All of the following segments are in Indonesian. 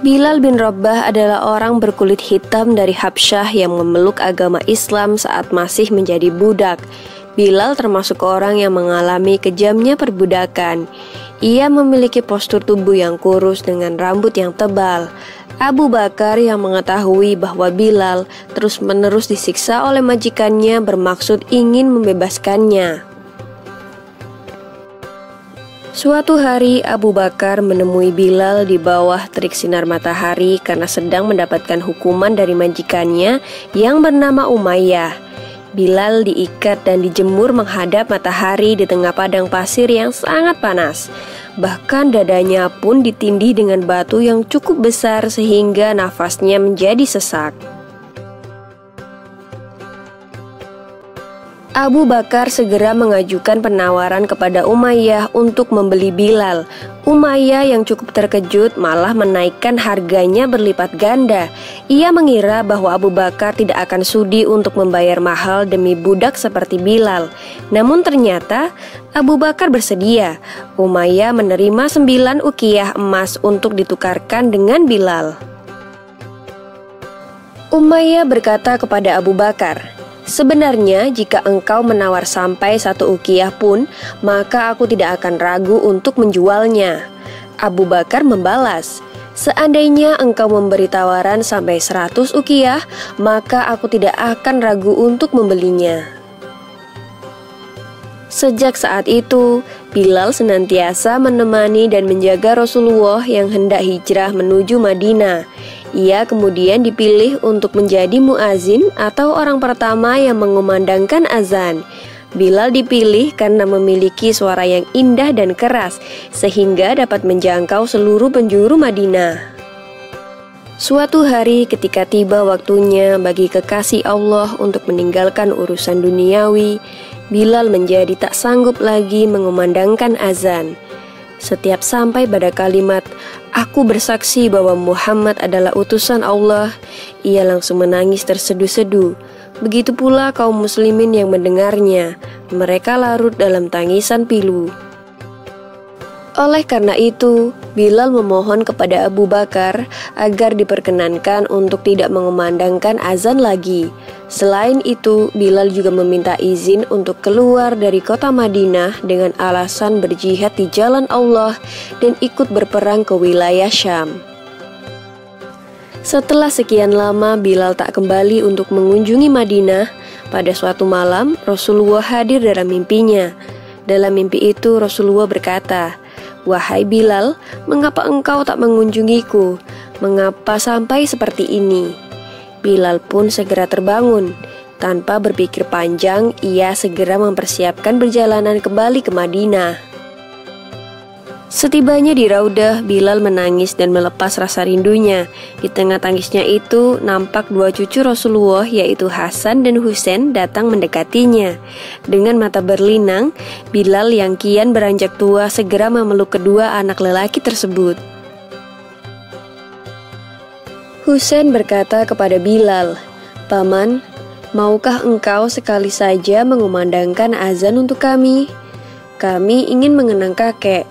Bilal bin Rabah adalah orang berkulit hitam dari Habsyah yang memeluk agama Islam saat masih menjadi budak. Bilal termasuk orang yang mengalami kejamnya perbudakan. Ia memiliki postur tubuh yang kurus dengan rambut yang tebal. Abu Bakar yang mengetahui bahwa Bilal terus-menerus disiksa oleh majikannya bermaksud ingin membebaskannya. Suatu hari Abu Bakar menemui Bilal di bawah terik sinar matahari karena sedang mendapatkan hukuman dari majikannya yang bernama Umayyah. Bilal diikat dan dijemur menghadap matahari di tengah padang pasir yang sangat panas. Bahkan dadanya pun ditindih dengan batu yang cukup besar sehingga nafasnya menjadi sesak. Abu Bakar segera mengajukan penawaran kepada Umayyah untuk membeli Bilal. Umayyah yang cukup terkejut malah menaikkan harganya berlipat ganda. Ia mengira bahwa Abu Bakar tidak akan sudi untuk membayar mahal demi budak seperti Bilal. Namun ternyata Abu Bakar bersedia. Umayyah menerima 9 uqiyah emas untuk ditukarkan dengan Bilal. Umayyah berkata kepada Abu Bakar, "Sebenarnya jika engkau menawar sampai 1 uqiyah pun, maka aku tidak akan ragu untuk menjualnya." Abu Bakar membalas, "Seandainya engkau memberi tawaran sampai 100 uqiyah, maka aku tidak akan ragu untuk membelinya." Sejak saat itu, Bilal senantiasa menemani dan menjaga Rasulullah yang hendak hijrah menuju Madinah. Ia kemudian dipilih untuk menjadi muazin atau orang pertama yang mengumandangkan azan. Bilal dipilih karena memiliki suara yang indah dan keras, sehingga dapat menjangkau seluruh penjuru Madinah. Suatu hari ketika tiba waktunya bagi kekasih Allah untuk meninggalkan urusan duniawi, Bilal menjadi tak sanggup lagi mengumandangkan azan. Setiap sampai pada kalimat, "Aku bersaksi bahwa Muhammad adalah utusan Allah," ia langsung menangis terseduh-seduh. Begitu pula kaum muslimin yang mendengarnya, mereka larut dalam tangisan pilu. Oleh karena itu, Bilal memohon kepada Abu Bakar agar diperkenankan untuk tidak mengumandangkan azan lagi. Selain itu, Bilal juga meminta izin untuk keluar dari kota Madinah dengan alasan berjihad di jalan Allah dan ikut berperang ke wilayah Syam. Setelah sekian lama Bilal tak kembali untuk mengunjungi Madinah, pada suatu malam Rasulullah hadir dalam mimpinya. Dalam mimpi itu Rasulullah berkata, "Wahai Bilal, mengapa engkau tak mengunjungiku? Mengapa sampai seperti ini?" Bilal pun segera terbangun. Tanpa berpikir panjang, ia segera mempersiapkan perjalanan kembali ke Madinah. Setibanya di Raudah, Bilal menangis dan melepas rasa rindunya. Di tengah tangisnya itu, nampak 2 cucu Rasulullah yaitu Hasan dan Husain datang mendekatinya. Dengan mata berlinang, Bilal yang kian beranjak tua segera memeluk kedua anak lelaki tersebut. Husain berkata kepada Bilal, "Paman, maukah engkau sekali saja mengumandangkan azan untuk kami? Kami ingin mengenang kakek."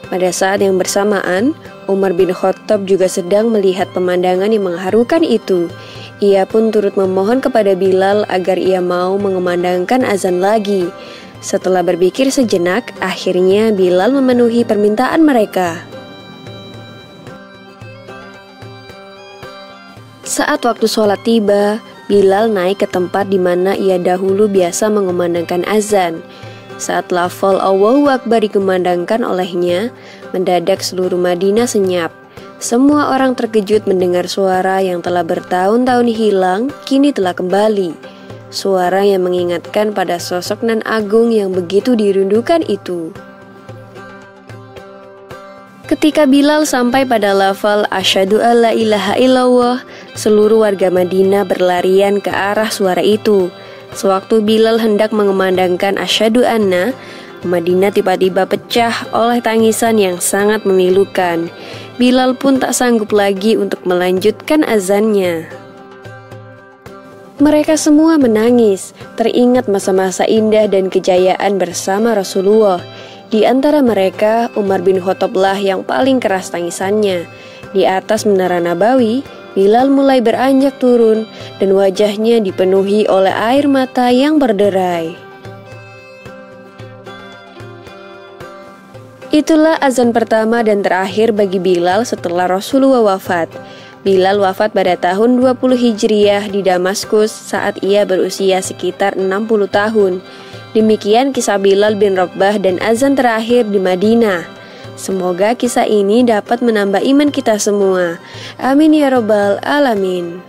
Pada saat yang bersamaan, Umar bin Khattab juga sedang melihat pemandangan yang mengharukan itu. Ia pun turut memohon kepada Bilal agar ia mau mengumandangkan azan lagi. Setelah berpikir sejenak, akhirnya Bilal memenuhi permintaan mereka. Saat waktu sholat tiba, Bilal naik ke tempat di mana ia dahulu biasa mengumandangkan azan. Saat lafal Allahu Akbar dikumandangkan olehnya, mendadak seluruh Madinah senyap. Semua orang terkejut mendengar suara yang telah bertahun-tahun hilang, kini telah kembali. Suara yang mengingatkan pada sosok nan agung yang begitu dirindukan itu. Ketika Bilal sampai pada lafal Asyhadu alla ilaha illallah, seluruh warga Madinah berlarian ke arah suara itu. Sewaktu Bilal hendak mengumandangkan Asyhadu anna, Madinah tiba-tiba pecah oleh tangisan yang sangat memilukan. Bilal pun tak sanggup lagi untuk melanjutkan azannya. Mereka semua menangis, teringat masa-masa indah dan kejayaan bersama Rasulullah. Di antara mereka, Umar bin Khattab lah yang paling keras tangisannya. Di atas menara Nabawi, Bilal mulai beranjak turun dan wajahnya dipenuhi oleh air mata yang berderai. Itulah azan pertama dan terakhir bagi Bilal setelah Rasulullah wafat. Bilal wafat pada tahun 20 Hijriah di Damaskus saat ia berusia sekitar 60 tahun. Demikian kisah Bilal bin Rabah dan azan terakhir di Madinah. Semoga kisah ini dapat menambah iman kita semua. Amin ya robbal alamin.